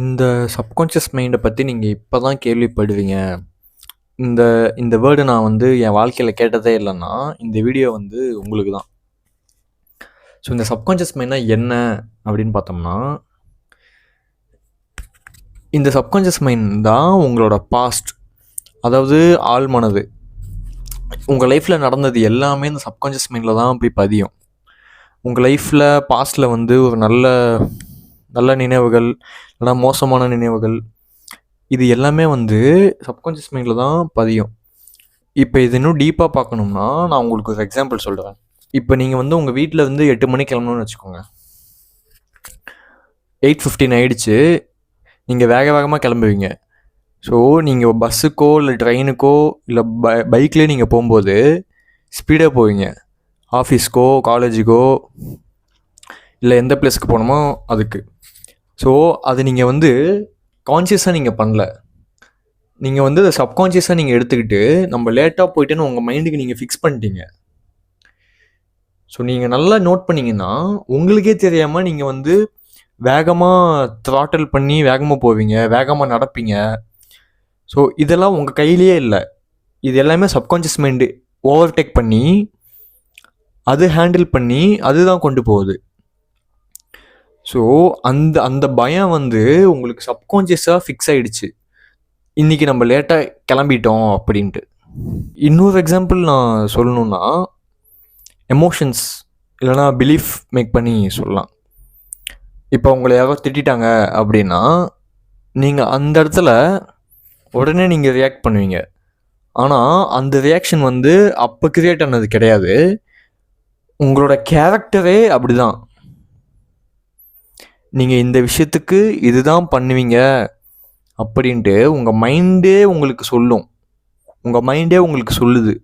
இந்த சப்கான்ஷியஸ் மைண்டை பற்றி நீங்கள் இப்போ தான் கேள்விப்படுவீங்க. இந்த இந்த வேர்டு நான் என் வாழ்க்கையில் கேட்டதே இல்லைன்னா, இந்த வீடியோ உங்களுக்கு தான். ஸோ இந்த சப்கான்ஷியஸ் மைண்ட்னா என்ன அப்படின்னு பார்த்தோம்னா, இந்த சப்கான்ஷியஸ் மைண்ட் தான் உங்களோட பாஸ்ட், அதாவது ஆழ்மனது. உங்கள் லைஃப்பில் நடந்தது எல்லாமே இந்த சப்கான்ஷியஸ் மைண்டில் தான் போய் பதியும். உங்கள் லைஃப்பில் பாஸ்ட்டில் ஒரு நல்ல நல்ல நினைவுகள், இல்லைனா மோசமான நினைவுகள், இது எல்லாமே சப்கான்ஷியஸ் மைண்டில் தான் பதியும். இப்போ இது இன்னும் டீப்பாக பார்க்கணும்னா, நான் உங்களுக்கு ஒரு எக்ஸாம்பிள் சொல்கிறேன். இப்போ நீங்கள் உங்கள் வீட்டில் 8 மணிக்கு கிளம்பணும்னு வச்சுக்கோங்க. 8:15 ஆகிடுச்சு, நீங்கள் வேக வேகமாக கிளம்புவீங்க. ஸோ நீங்கள் பஸ்ஸுக்கோ இல்லை ட்ரெயினுக்கோ இல்லை பைக்லேயே நீங்கள் போகும்போது ஸ்பீடாக போவீங்க. ஆஃபீஸ்க்கோ காலேஜுக்கோ இல்லை எந்த பிளேஸ்க்கு போகணுமோ அதுக்கு. ஸோ அது நீங்கள் கான்ஷியஸாக நீங்கள் பண்ணல. நீங்கள் அதை சப்கான்ஷியஸாக நீங்கள் எடுத்துக்கிட்டு நம்ம லேட்டாக போயிட்டேன்னு உங்கள் மைண்டுக்கு நீங்கள் ஃபிக்ஸ் பண்ணிட்டீங்க. ஸோ நீங்கள் நல்லா நோட் பண்ணிங்கன்னா உங்களுக்கே தெரியாமல் நீங்கள் வேகமாக த்ராட்டல் பண்ணி வேகமாக போவீங்க, வேகமாக நடப்பீங்க. ஸோ இதெல்லாம் உங்கள் கையிலேயே இல்லை. இது எல்லாமே சப்கான்ஷியஸ் மைண்டு ஓவர்டேக் பண்ணி அது ஹேண்டில் பண்ணி அதுதான் கொண்டு போகுது. ஸோ அந்த அந்த பயம் உங்களுக்கு சப்கான்ஷியஸாக ஃபிக்ஸ் ஆகிடுச்சு, இன்றைக்கி நம்ம லேட்டாக கிளம்பிட்டோம் அப்படின்ட்டு. இன்னொரு எக்ஸாம்பிள் நான் சொல்லணுன்னா, எமோஷன்ஸ் இல்லைனா பிலீஃப் மேக் பண்ணி சொல்லலாம். இப்போ உங்களை யாரோ திட்டாங்க அப்படின்னா நீங்கள் அந்த இடத்துல உடனே நீங்கள் ரியாக்ட் பண்ணுவீங்க. ஆனால் அந்த ரியாக்ஷன் அப்போ கிரியேட் ஆனது கிடையாது. உங்களோட கேரக்டரே அப்படி தான். நீங்கள் இந்த விஷயத்துக்கு இதுதான் பண்ணுவீங்க அப்படின்ட்டு உங்கள் மைண்டே உங்களுக்கு சொல்லும். உங்கள் மைண்டே உங்களுக்கு சொல்லுது.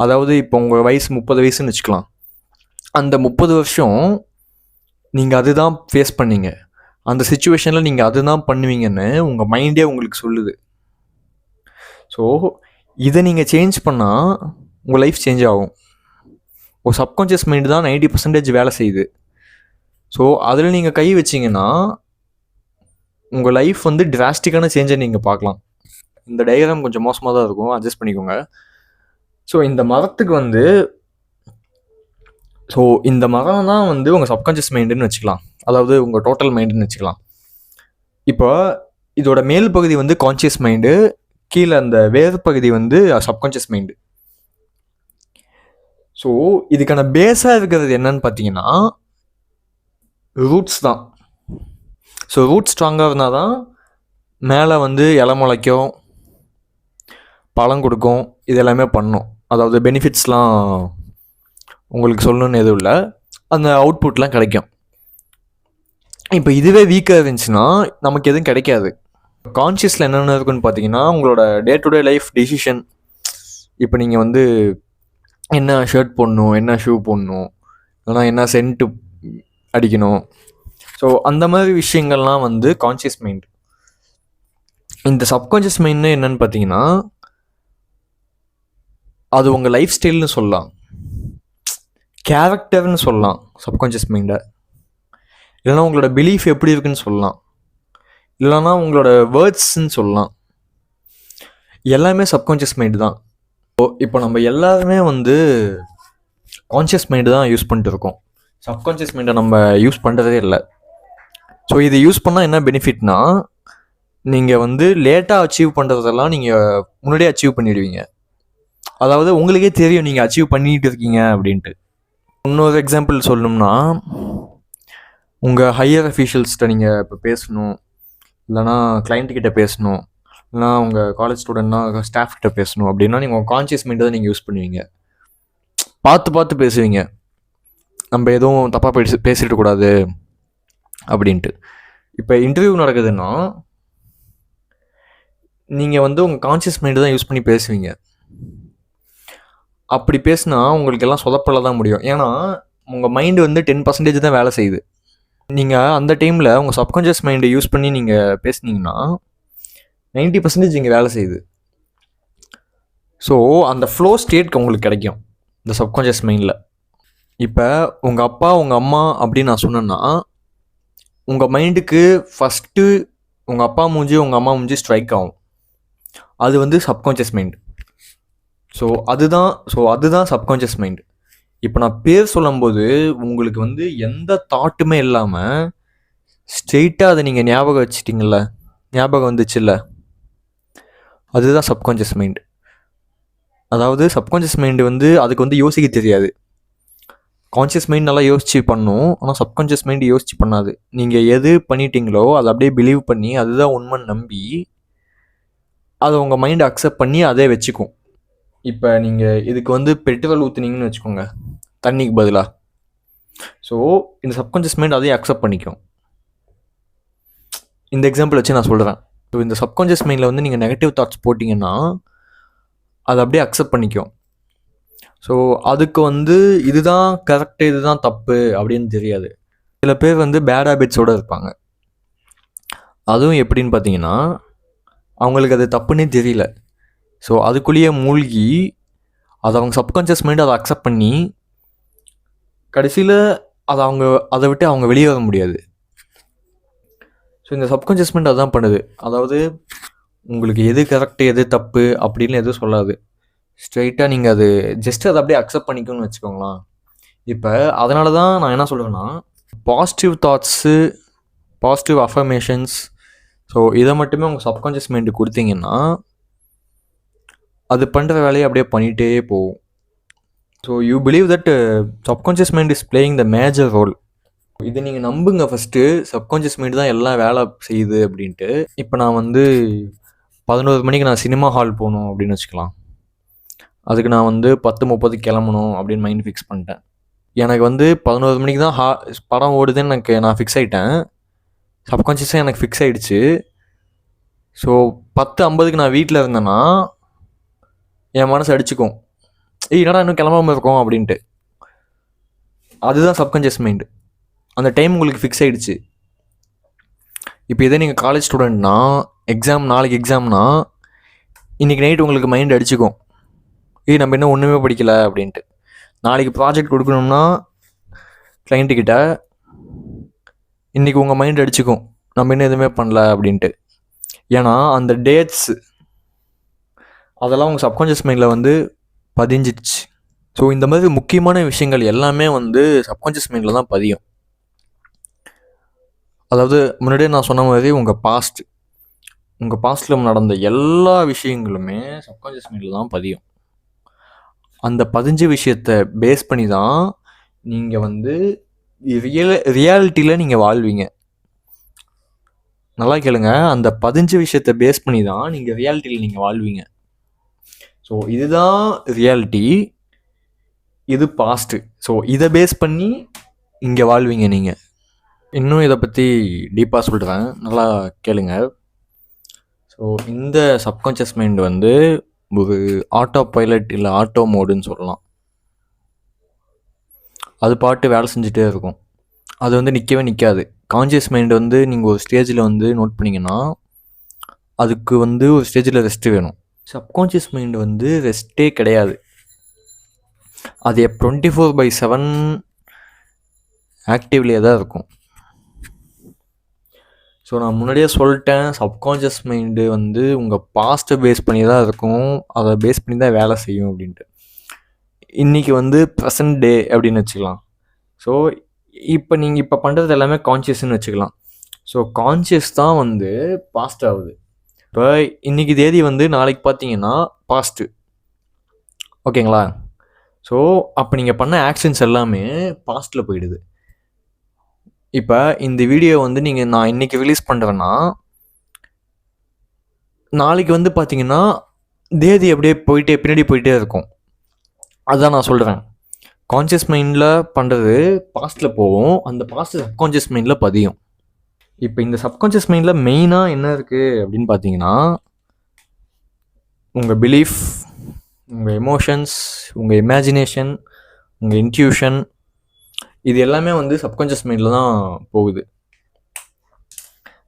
அதாவது இப்போ உங்கள் வயசு 30 வயசுன்னு வச்சுக்கலாம். அந்த 30 வருஷம் நீங்கள் அதுதான் ஃபேஸ் பண்ணீங்க. அந்த சுச்சுவேஷனில் நீங்கள் அதுதான் பண்ணுவீங்கன்னு உங்கள் மைண்டே உங்களுக்கு சொல்லுது. ஸோ இதை நீங்கள் சேஞ்ச் பண்ணால் உங்கள் லைஃப் சேஞ்ச் ஆகும். ஒரு சப்கான்ஷியஸ் மைண்டு தான் 90% வேலை செய்யுது. ஸோ அதில் நீங்கள் கை வச்சிங்கன்னா உங்கள் லைஃப் டிராஸ்டிக்கான சேஞ்சை நீங்கள் பார்க்கலாம். இந்த டயக்ராம் கொஞ்சம் மோசமாக தான் இருக்கும், அட்ஜஸ்ட் பண்ணிக்கோங்க. ஸோ இந்த மரத்துக்கு ஸோ இந்த மரம் தான் உங்கள் சப்கான்ஷியஸ் மைண்டுன்னு வச்சுக்கலாம், அதாவது உங்கள் டோட்டல் மைண்டுன்னு வச்சுக்கலாம். இப்போ இதோட மேல் பகுதி கான்ஷியஸ் மைண்டு, கீழே அந்த வேறு பகுதி சப்கான்ஷியஸ் மைண்டு. ஸோ இதுக்கான பேஸாக இருக்கிறது என்னன்னு பார்த்தீங்கன்னா ரூட்ஸ் தான். ஸோ ரூட் ஸ்ட்ராங்காக இருந்தால் தான் மேலே இலை முளைக்கும், பழம் கொடுக்கும், இது எல்லாமே பண்ணும். அதாவது பெனிஃபிட்ஸ்லாம் உங்களுக்கு சொல்லணுன்னு எதுவும் இல்லை, அந்த அவுட்புட்லாம் கிடைக்கும். இப்போ இதுவே வீக்காக இருந்துச்சுன்னா நமக்கு எதுவும் கிடைக்காது. கான்ஷியஸில் என்னென்ன இருக்குன்னு பார்த்தீங்கன்னா உங்களோட day to day life decision. இப்போ நீங்கள் என்ன ஷர்ட் போடணும், என்ன ஷூ போடணும், இல்லைனா என்ன சென்ட்டு அடிக்கணும். ஸோ அந்த மாதிரி விஷயங்கள்லாம் கான்ஷியஸ் மைண்ட். இந்த சப்கான்ஷியஸ் மைண்ட்னு என்னன்னு பார்த்தீங்கன்னா அது உங்கள் லைஃப் ஸ்டைல்னு சொல்லலாம், கேரக்டர்னு சொல்லலாம் சப்கான்ஷியஸ் மைண்டை. இல்லைனா உங்களோட பிலீஃப் எப்படி இருக்குன்னு சொல்லலாம், இல்லைனா உங்களோட வேர்ட்ஸ்ன்னு சொல்லலாம். எல்லாமே சப்கான்ஷியஸ் மைண்டு தான். இப்போ நம்ம எல்லாருமே கான்ஷியஸ் மைண்டு தான் யூஸ் பண்ணிட்டு இருக்கோம். சப்கான்ஷியஸ் மைண்டை நம்ம யூஸ் பண்ணுறதே இல்லை. ஸோ இது யூஸ் பண்ணால் என்ன பெனிஃபிட்னா, நீங்கள் லேட்டாக அச்சீவ் பண்ணுறதெல்லாம் நீங்கள் முன்னாடியே அச்சீவ் பண்ணிடுவீங்க. அதாவது உங்களுக்கே தெரியும் நீங்கள் அச்சீவ் பண்ணிகிட்டு இருக்கீங்க அப்படின்ட்டு. இன்னொரு எக்ஸாம்பிள் சொல்லணும்னா, உங்கள் ஹையர் அஃபீஷியல்ஸ்கிட்ட நீங்கள் இப்போ பேசணும், இல்லைனா கிளைண்ட்டுக்கிட்ட பேசணும், இல்லைனா உங்கள் காலேஜ் ஸ்டூடெண்ட்னா ஸ்டாஃப் கிட்ட பேசணும் அப்படின்னா நீங்கள் உங்கள் கான்ஷியஸ் மைண்டை தான் நீங்கள் யூஸ் பண்ணுவீங்க. பார்த்து பேசுவீங்க, நம்ம எதுவும் தப்பாக பேசிடக்கூடாது அப்படின்ட்டு. இப்போ இன்டர்வியூ நடக்குதுன்னா நீங்கள் உங்கள் கான்ஷியஸ் மைண்டு தான் யூஸ் பண்ணி பேசுவீங்க. அப்படி பேசுனா உங்களுக்கு எல்லாம் சொதப்பல தான் முடியும். ஏன்னா உங்கள் மைண்டு 10% தான் வேலை செய்யுது. நீங்கள் அந்த டைமில் உங்கள் சப்கான்ஷியஸ் மைண்டை யூஸ் பண்ணி நீங்கள் பேசுனீங்கன்னா 90% இங்கே வேலை செய்யுது. ஸோ அந்த ஃப்ளோ ஸ்டேட்க்கு உங்களுக்கு கிடைக்கும் இந்த சப்கான்ஷியஸ் மைண்டில். இப்போ உங்கள் அப்பா உங்கள் அம்மா அப்படின்னு நான் சொன்னேன்னா உங்கள் மைண்டுக்கு ஃபஸ்ட்டு உங்கள் அப்பா மூஞ்சி உங்கள் அம்மா மூஞ்சி ஸ்ட்ரைக் ஆகும். அது வந்து சப்கான்ஷியஸ் மைண்ட். அதுதான் சப்கான்ஷியஸ் மைண்ட். இப்போ நான் பேர் சொல்லும்போது உங்களுக்கு வந்து எந்த தாட்டுமே இல்லாமல் ஸ்ட்ரெயிட்டாக அதை நீங்கள் ஞாபகம் வச்சிட்டிங்கல்ல, ஞாபகம் வந்துச்சுல்ல, அதுதான் சப்கான்ஷியஸ் மைண்ட். அதாவது சப்கான்ஷியஸ் மைண்டு வந்து அதுக்கு வந்து யோசிக்க தெரியாது. கான்ஷியஸ் மைண்ட் நல்லா யோசிச்சு பண்ணும், ஆனால் சப்கான்ஷியஸ் மைண்டு யோசிச்சு பண்ணாது. நீங்கள் எது பண்ணிட்டீங்களோ அதை அப்படியே பிலீவ் பண்ணி அதுதான் உண்மைன்னு நம்பி அதை உங்கள் மைண்டை அக்செப்ட் பண்ணி அதே வச்சுக்கும். இப்போ நீங்கள் இதுக்கு வந்து பெட்ரோல் ஊற்றுனீங்கன்னு வச்சுக்கோங்க தண்ணிக்கு பதிலாக. ஸோ இந்த சப்கான்ஷியஸ் மைண்ட் அதையும் அக்செப்ட் பண்ணிக்கும். இந்த எக்ஸாம்பிள் வச்சு நான் சொல்கிறேன். ஸோ இந்த சப்கான்ஷியஸ் மைண்டில் வந்து நீங்கள் நெகட்டிவ் தாட்ஸ் போட்டிங்கன்னா அதை அப்படியே அக்செப்ட் பண்ணிக்கும். ஸோ அதுக்கு வந்து இதுதான் கரெக்டு இதுதான் தப்பு அப்படின்னு தெரியாது. சில பேர் வந்து பேட் ஹேபிட்ஸோடு இருப்பாங்க. அதுவும் எப்படின்னு பார்த்தீங்கன்னா அவங்களுக்கு அது தப்புன்னே தெரியல. ஸோ அதுக்குள்ளேயே மூழ்கி அதை அவங்க சப்கான்ஷியஸ் மைண்ட் அதை அக்செப்ட் பண்ணி கடைசியில் அதை விட்டு அவங்க வெளியே வர முடியாது. ஸோ இந்த சப்கான்ஷியஸ் மைண்ட் அதான் பண்ணுது. அதாவது உங்களுக்கு எது கரெக்டு எது தப்பு அப்படின்னு எதுவும் சொல்லாது. ஸ்ட்ரெயிட்டாக நீங்கள் அது அதை அப்படியே அக்செப்ட் பண்ணிக்கணும்னு வச்சுக்கோங்களேன். இப்போ அதனால தான் நான் என்ன சொல்லுவேன்னா, positive thoughts, positive affirmations, so இதை மட்டுமே உங்கள் சப்கான்ஷியஸ் மைண்டு கொடுத்தீங்கன்னா அது பண்ணுற வேலையை அப்படியே பண்ணிகிட்டே போகும். So you believe that subconscious mind is playing the major role. இதை நீங்கள் நம்புங்க ஃபஸ்ட்டு, சப்கான்ஷியஸ் மைண்டு தான் எல்லாம் வேலை செய்யுது அப்படின்ட்டு. இப்போ நான் வந்து 11 மணிக்கு நான் சினிமா ஹால் போகணும் அப்படின்னு வச்சுக்கலாம். அதுக்கு நான் வந்து 10:30 கிளம்பணும் அப்படின்னு மைண்ட் ஃபிக்ஸ் பண்ணிட்டேன். எனக்கு வந்து 11 மணிக்கு தான் படம் ஓடுதுன்னு நான் ஃபிக்ஸ் ஆகிட்டேன். சப்கான்ஷியஸாக எனக்கு ஃபிக்ஸ் ஆகிடுச்சு. ஸோ 10:50க்கு நான் வீட்டில் இருந்தேன்னா என் மனசு அடிச்சுக்கும், என்னடா இன்னும் கிளம்பாமல் இருக்கோம் அப்படின்ட்டு. அதுதான் சப்கான்ஷியஸ் மைண்டு. அந்த டைம் உங்களுக்கு ஃபிக்ஸ் ஆகிடுச்சு. இப்போ இதே நீங்கள் காலேஜ் ஸ்டூடெண்ட்னா, நாளைக்கு எக்ஸாம்னா இன்றைக்கி நைட் உங்களுக்கு மைண்ட் அடிச்சுக்கும், நம்ம இன்னும் ஒன்றுமே படிக்கலை அப்படின்ட்டு. நாளைக்கு ப்ராஜெக்ட் கொடுக்கணும்னா கிளைண்ட்டுக்கிட்ட இன்றைக்கி உங்கள் மைண்ட் அடிச்சுக்கும், நம்ம இன்னும் எதுவுமே பண்ணல அப்படின்ட்டு. ஏன்னா அந்த டேட்ஸ் அதெல்லாம் உங்கள் சப்கான்ஷியஸ் மைண்டில் வந்து பதிஞ்சிடுச்சு. ஸோ இந்த மாதிரி முக்கியமான விஷயங்கள் எல்லாமே வந்து சப்கான்ஷியஸ் மைண்டில் தான் பதியும். அதாவது முன்னாடியே நான் சொன்ன மாதிரி உங்கள் பாஸ்ட்டில் நடந்த எல்லா விஷயங்களுமே சப்கான்ஷியஸ் மைண்டில் தான் பதியும். அந்த பதிஞ்ச விஷயத்தை பேஸ் பண்ணி தான் நீங்கள் வந்து ரியாலிட்டியில் நீங்கள் வாழ்வீங்க. நல்லா கேளுங்க, அந்த பதிஞ்ச விஷயத்தை பேஸ் பண்ணி தான் நீங்கள் ரியாலிட்டியில் நீங்கள் வாழ்வீங்க. ஸோ இதுதான் ரியாலிட்டி, இது பாஸ்ட்டு. ஸோ இதை பேஸ் பண்ணி இங்கே வாழ்வீங்க நீங்கள். இன்னும் இதை பற்றி டீப்பாக சொல்கிறேன், நல்லா கேளுங்க. ஸோ இந்த சப்கான்ஷியஸ் மைண்ட் வந்து ஒரு ஆட்டோ பைலட் இல்லை ஆட்டோ மோடுன்னு சொல்லலாம். அது பாட்டு வேலை செஞ்சுட்டே இருக்கும். அது வந்து நிற்கவே நிற்காது. கான்ஷியஸ் மைண்ட் வந்து நீங்கள் ஒரு ஸ்டேஜில் வந்து நோட் பண்ணிங்கன்னா அதுக்கு வந்து ஒரு ஸ்டேஜில் ரெஸ்ட்டு வேணும். சப்கான்ஷியஸ் மைண்ட் வந்து ரெஸ்ட்டே கிடையாது. அது 24/7 ஆக்டிவ்லேயே தான் இருக்கும். ஸோ நான் முன்னாடியே சொல்லிட்டேன், சப்கான்ஷியஸ் மைண்டு வந்து உங்கள் பாஸ்ட்டை பேஸ் பண்ணி தான் இருக்கும், அதை பேஸ் பண்ணி தான் வேலை செய்யும் அப்படின்ட்டு. இன்றைக்கி வந்து ப்ரெசன்ட் டே அப்படின்னு வச்சுக்கலாம். ஸோ நீங்கள் இப்போ பண்ணுறது எல்லாமே கான்ஷியஸ்ன்னு வச்சுக்கலாம். ஸோ கான்ஷியஸ் தான் வந்து பாஸ்ட் ஆகுது. இப்போ இன்றைக்கி தேதி வந்து நாளைக்கு பார்த்தீங்கன்னா பாஸ்ட்டு, ஓகேங்களா? ஸோ அப்போ நீங்கள் பண்ண ஆக்ஷன்ஸ் எல்லாமே பாஸ்ட்டில் போயிடுது. இப்போ இந்த வீடியோ வந்து நான் இன்றைக்கி ரிலீஸ் பண்ணுறேன்னா நாளைக்கு வந்து பார்த்தீங்கன்னா தேதி அப்படியே பின்னாடி போயிட்டே இருக்கும். அதுதான் நான் சொல்கிறேன், கான்ஷியஸ் மைண்டில் பண்ணுறது பாஸ்ட்டில் போகும், அந்த பாஸ்ட் சப்கான்ஷியஸ் மைண்டில் பதியும். இப்போ இந்த சப்கான்ஷியஸ் மைண்டில் மெயினாக என்ன இருக்குது அப்படின்னு பார்த்தீங்கன்னா உங்கள் பிலீஃப், உங்கள் எமோஷன்ஸ், உங்கள் இமேஜினேஷன், உங்கள் இன்ட்யூஷன், இது எல்லாமே வந்து சப்கான்ஷியஸ் மைண்டில் தான் போகுது.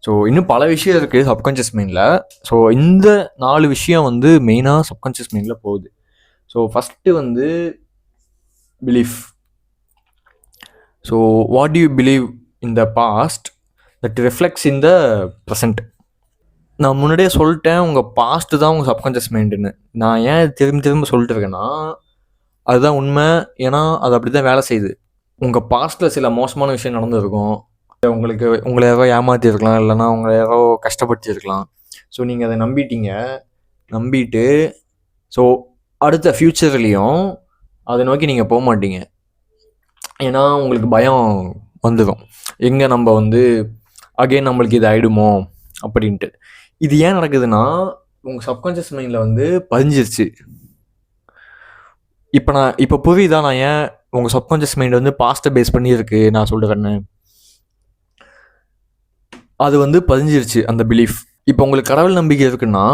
ஸோ இன்னும் பல விஷயம் இருக்குது சப்கான்ஷியஸ் மைண்டில். ஸோ இந்த 4 விஷயம் வந்து மெயினாக சப்கான்ஷியஸ் மைண்டில் போகுது. ஸோ ஃபஸ்ட்டு வந்து belief. So what do you believe in the past that reflects in the present. நான் முன்னாடியே சொல்லிட்டேன், உங்கள் பாஸ்ட்டு தான் உங்கள் சப்கான்ஷியஸ் மைண்டுன்னு. நான் ஏன் திரும்ப திரும்ப சொல்லிட்டு இருக்கேன்னா, அதுதான் உண்மை. ஏன்னா அது அப்படி தான் வேலை செய்யுது. உங்கள் பாஸ்ட்டில் சில மோசமான விஷயம் நடந்திருக்கும். உங்களை யாரோ ஏமாற்றிருக்கலாம், இல்லைன்னா உங்களை யாரோ கஷ்டப்படுத்தியிருக்கலாம். ஸோ நீங்கள் அதை நம்பிட்டு ஸோ அடுத்த ஃப்யூச்சர்லேயும் அதை நோக்கி நீங்கள் போக மாட்டீங்க. ஏன்னா உங்களுக்கு பயம் வந்துடும், எங்கே நம்ம அகைன் நம்மளுக்கு இது ஆகிடுமோ அப்படின்ட்டு. இது ஏன் நடக்குதுன்னா, உங்கள் சப்கான்ஷியஸ் மைண்டில் பதிஞ்சிருச்சு. இப்போ புரியுதா நான் ஏன் உங்கள் சப்கான்ஷியஸ் மைண்ட் பாஸ்ட்டை பேஸ் பண்ணி இருக்கு நான் சொல்கிறேன்னு? அது பதிஞ்சிருச்சு அந்த பிலீஃப். இப்போ உங்களுக்கு கடவுள் நம்பிக்கை இருக்குன்னா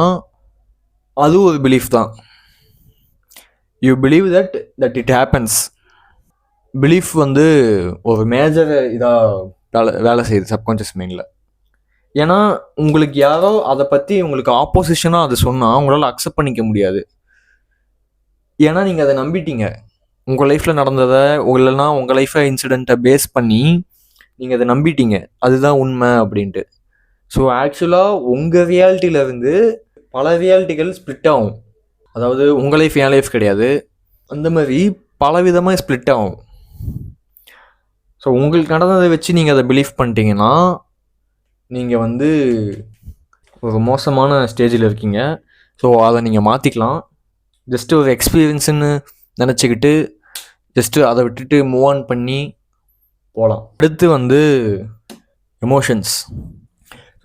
அது ஒரு பிலீஃப் தான். You believe that it happens. Belief ஒரு மேஜர் இதாக வேலை செய்யுது சப்கான்ஷியஸ் மைண்டில். ஏன்னா உங்களுக்கு யாரோ அதை பற்றி உங்களுக்கு ஆப்போசிஷனாக அதை சொன்னால் உங்களால் அக்செப்ட் பண்ணிக்க முடியாது. ஏன்னா நீங்கள் அதை நம்பிட்டீங்க. உங்கள் லைஃப்பில் நடந்ததை, இல்லைன்னா உங்கள் லைஃப்பை இன்சிடெண்ட்டை பேஸ் பண்ணி நீங்கள் அதை நம்பிட்டீங்க, அதுதான் உண்மை அப்படின்ட்டு. ஸோ ஆக்சுவலாக உங்கள் ரியாலிட்டியிலேருந்து பல ரியாலிட்டிகள் ஸ்ப்ளிட் ஆகும். அதாவது உங்கள் லைஃப் என் லைஃப் கிடையாது, அந்த மாதிரி பல விதமாக ஸ்ப்ளிட் ஆகும். ஸோ உங்களுக்கு நடந்ததை வச்சு நீங்கள் அதை பிலீவ் பண்ணிட்டீங்கன்னா நீங்கள் ஒரு மோசமான ஸ்டேஜில் இருக்கீங்க. ஸோ அதை நீங்கள் மாற்றிக்கலாம். ஜஸ்ட்டு ஒரு எக்ஸ்பீரியன்ஸுன்னு நினச்சிக்கிட்டு ஜஸ்ட்டு அதை விட்டுட்டு மூவ் ஆன் பண்ணி போகலாம். அடுத்து எமோஷன்ஸ்.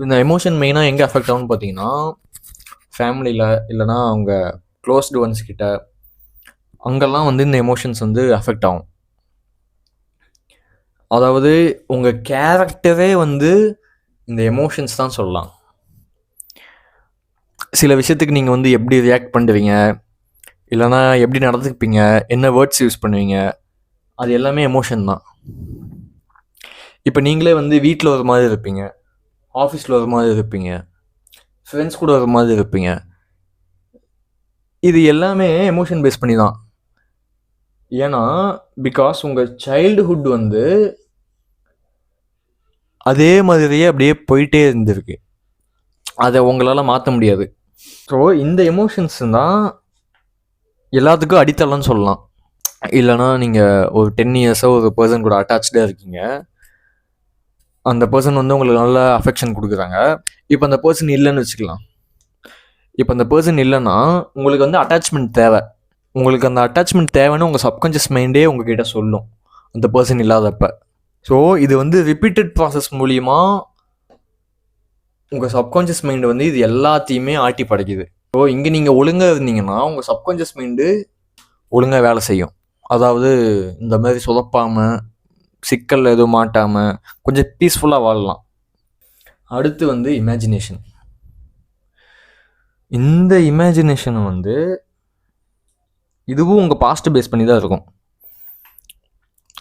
இந்த எமோஷன் மெயினாக எங்கே அஃபெக்ட் ஆகும்னு பார்த்தீங்கன்னா, ஃபேமிலியில் இல்லைனா அவங்க க்ளோஸ்டு ஒன்ஸ் கிட்ட, அங்கெல்லாம் இந்த எமோஷன்ஸ் அஃபெக்ட் ஆகும். அதாவது உங்கள் கேரக்டரே இந்த எமோஷன்ஸ் தான் சொல்லலாம். சில விஷயத்துக்கு நீங்கள் எப்படி ரியாக்ட் பண்ணுவீங்க, இல்லைனா எப்படி நடந்துப்பீங்க, என்ன வேர்ட்ஸ் யூஸ் பண்ணுவீங்க, அது எல்லாமே எமோஷன் தான். இப்போ நீங்களே வீட்டில் ஒரு மாதிரி இருப்பீங்க, ஆஃபீஸில் ஒரு மாதிரி இருப்பீங்க, ஃப்ரெண்ட்ஸ் கூட ஒரு மாதிரி இருப்பீங்க. இது எல்லாமே எமோஷன் பேஸ் பண்ணி தான். ஏன்னா பிகாஸ் உங்கள் சைல்டுஹுட் அதே மாதிரியே அப்படியே போயிட்டே இருந்திருக்கு, அதை உங்களால் மாற்ற முடியாது. ஸோ இந்த எமோஷன்ஸ் தான் எல்லாத்துக்கும் அடித்தளம்னு சொல்லலாம். இல்லைனா நீங்கள் ஒரு 10 இயர்ஸாக ஒரு பர்சன் கூட அட்டாச்சாக இருக்கீங்க, அந்த பர்சன் உங்களுக்கு நல்ல அஃபெக்ஷன் கொடுக்குறாங்க. இப்போ அந்த பர்சன் இல்லைன்னு வச்சுக்கலாம். இப்போ அந்த பர்சன் இல்லைன்னா உங்களுக்கு அட்டாச்மெண்ட் தேவை. உங்களுக்கு அந்த அட்டாச்மெண்ட் தேவைன்னு உங்கள் சப்கான்ஷியஸ் மைண்டே உங்ககிட்ட சொல்லும் அந்த பர்சன் இல்லாதப்ப. ஸோ இது ரிப்பீட்டட் ப்ராசஸ் மூலிமா உங்கள் சப்கான்ஷியஸ் மைண்டு இது எல்லாத்தையுமே ஆட்டி படைக்குது. ஸோ இங்கே நீங்கள் ஒழுங்காக இருந்தீங்கன்னா உங்கள் சப்கான்ஷியஸ் மைண்டு ஒழுங்காக வேலை செய்யும். அதாவது இந்த மாதிரி சொதப்பாமல், சிக்கல் எதுவும் மாட்டாமல் கொஞ்சம் பீஸ்ஃபுல்லாக வாழலாம். அடுத்து இமேஜினேஷன். இந்த இமேஜினேஷனை இதுவும் உங்கள் பாஸ்ட்டை பேஸ் பண்ணி தான் இருக்கும்.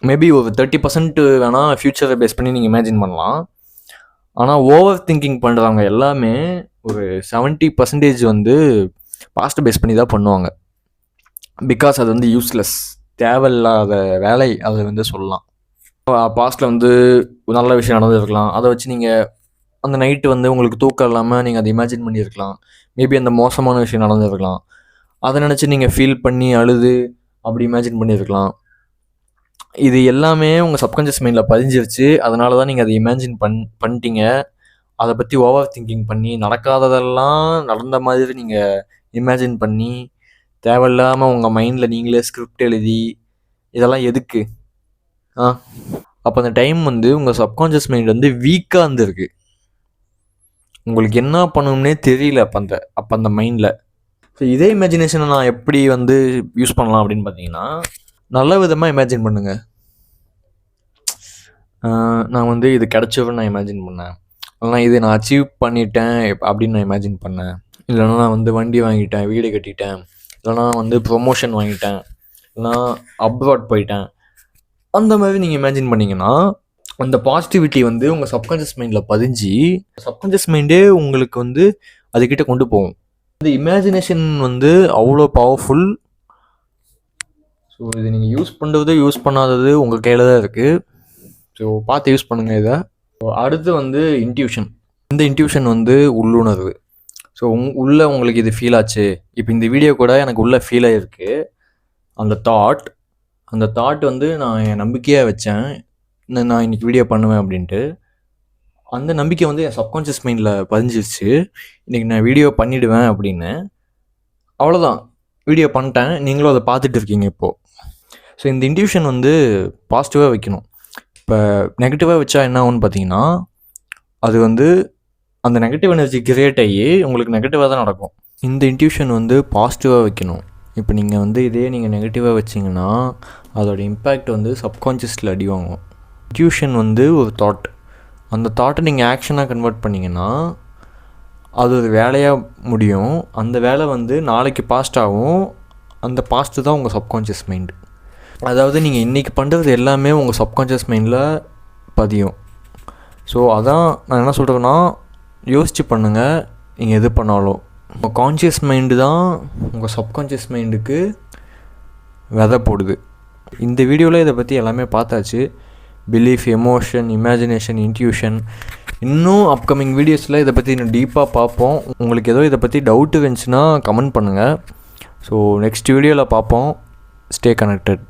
மேபி ஒரு 30% வேணால் ஃப்யூச்சரை பேஸ் பண்ணி நீங்கள் இமேஜின் பண்ணலாம். ஆனால் ஓவர் திங்கிங் பண்ணுறவங்க எல்லாமே ஒரு 70% பாஸ்ட்டை பேஸ் பண்ணி தான் பண்ணுவாங்க. பிகாஸ் அது யூஸ்லெஸ், தேவையில்லாத வேலை அதை சொல்லலாம். பாஸ்ட்டில் நல்ல விஷயம் நடந்துருக்கலாம், அதை வச்சு நீங்கள் அந்த நைட்டு உங்களுக்கு தூக்கம் இல்லாமல் நீங்கள் அதை இமேஜின் பண்ணியிருக்கலாம். மேபி அந்த மோசமான விஷயம் நடந்துருக்கலாம், அதை நினச்சி நீங்கள் ஃபீல் பண்ணி அழுது அப்படி இமேஜின் பண்ணியிருக்கலாம். இது எல்லாமே உங்கள் சப்கான்ஷியஸ் மைண்டில் பதிஞ்சிருச்சு. அதனால தான் நீங்கள் அதை இமேஜின் பண்ணிட்டீங்க. அதை பற்றி ஓவர் திங்கிங் பண்ணி நடக்காததெல்லாம் நடந்த மாதிரி நீங்கள் இமேஜின் பண்ணி தேவையில்லாமல் உங்கள் மைண்டில் நீங்களே ஸ்கிரிப்ட் எழுதி இதெல்லாம் எதுக்கு? அப்போ அந்த டைம் உங்கள் சப்கான்ஷியஸ் மைண்ட் வீக்காக இருந்திருக்கு. உங்களுக்கு என்ன பண்ணணும்னே தெரியல அப்போ அந்த மைண்டில். ஸோ இதே இமேஜினேஷனை நான் எப்படி யூஸ் பண்ணலாம் அப்படின்னு பார்த்தீங்கன்னா, நல்ல விதமாக இமேஜின் பண்ணுங்கள். நான் இது கிடச்சவன்னு நான் இமேஜின் பண்ணேன், இல்லைனா இது நான் அச்சீவ் பண்ணிட்டேன் அப்படின்னு நான் இமேஜின் பண்ணேன், இல்லைனா நான் வண்டி வாங்கிட்டேன், வீடு கட்டிட்டேன், இல்லைனா ப்ரொமோஷன் வாங்கிட்டேன், இல்லைனா அப்ராட் போயிட்டேன், அந்த மாதிரி நீங்கள் இமேஜின் பண்ணிங்கன்னா அந்த பாசிட்டிவிட்டி உங்கள் சப்கான்ஷியஸ் மைண்டில் பதிஞ்சு சப்கான்ஷியஸ் மைண்டே உங்களுக்கு அதுக்கிட்ட கொண்டு போகும். இந்த இமேஜினேஷன் அவ்வளோ பவர்ஃபுல். ஸோ இது நீங்கள் யூஸ் பண்ணுறது யூஸ் பண்ணாதது உங்கள் கையில் தான் இருக்குது. ஸோ பார்த்து யூஸ் பண்ணுங்கள் இதை. ஸோ அடுத்து இன்ட்யூஷன். இந்த இன்ட்யூஷன் உள்ளுணர்வு. ஸோ உள்ளே உங்களுக்கு இது ஃபீல் ஆச்சு. இப்போ இந்த வீடியோ கூட எனக்கு உள்ளே ஃபீல் ஆகிருக்கு. அந்த தாட் வந்து நான் என் நம்பிக்கையாக வச்சேன், நான் இன்றைக்கி வீடியோ பண்ணுவேன் அப்படின்ட்டு. அந்த நம்பிக்கை வந்து என் சப்கான்ஷியஸ் மைண்டில் பதிஞ்சிருச்சு. இன்றைக்கி நான் வீடியோ பண்ணிவிடுவேன் அப்படின்னு. அவ்வளோதான், வீடியோ பண்ணிட்டேன். நீங்களும் அதை பார்த்துட்டு இருக்கீங்க இப்போது. ஸோ இந்த இன்ட்யூஷன் வந்து பாசிட்டிவாக வைக்கணும். இப்போ நெகட்டிவாக வச்சா என்ன ஆகும்னு பார்த்தீங்கன்னா, அது வந்து அந்த நெகட்டிவ் எனர்ஜி கிரியேட் ஆகி உங்களுக்கு நெகட்டிவாக தான் நடக்கும். இந்த இன்ட்யூஷன் வந்து பாசிட்டிவாக வைக்கணும். இப்போ நீங்கள் வந்து இதே நீங்கள் நெகட்டிவாக வச்சிங்கன்னா அதோட இம்பேக்ட் வந்து சப்கான்ஷியஸில் அடி வாங்கும். இன்ட்யூஷன் வந்து ஒரு தாட். அந்த தாட்டை நீங்கள் ஆக்ஷனாக கன்வெர்ட் பண்ணிங்கன்னா அது ஒரு வேலையாக முடியும். அந்த வேலை வந்து நாளைக்கு பாஸ்ட் ஆகும். அந்த பாஸ்ட்டு தான் உங்கள் சப்கான்ஷியஸ் மைண்டு. அதாவது நீங்கள் இன்றைக்கி பண்ணுறது எல்லாமே உங்கள் சப்கான்ஷியஸ் மைண்டில் பதியும். ஸோ அதான் நான் என்ன சொல்கிறேன்னா, யோசித்து பண்ணுங்கள். நீங்கள் எது பண்ணாலும் உங்கள் கான்ஷியஸ் மைண்டு தான் உங்கள் சப்கான்ஷியஸ் மைண்டுக்கு விதை போடுது. இந்த வீடியோவில் இதை பற்றி எல்லாமே பார்த்தாச்சு. Belief, emotion, imagination, intuition. இன்னும் அப்கமிங் வீடியோஸில் இதை பற்றி இன்னும் டீப்பாக பார்ப்போம். உங்களுக்கு ஏதோ இதை பற்றி டவுட்டு இருந்துச்சுன்னா கமெண்ட் பண்ணுங்கள். ஸோ நெக்ஸ்ட் வீடியோவில் பார்ப்போம். Stay connected.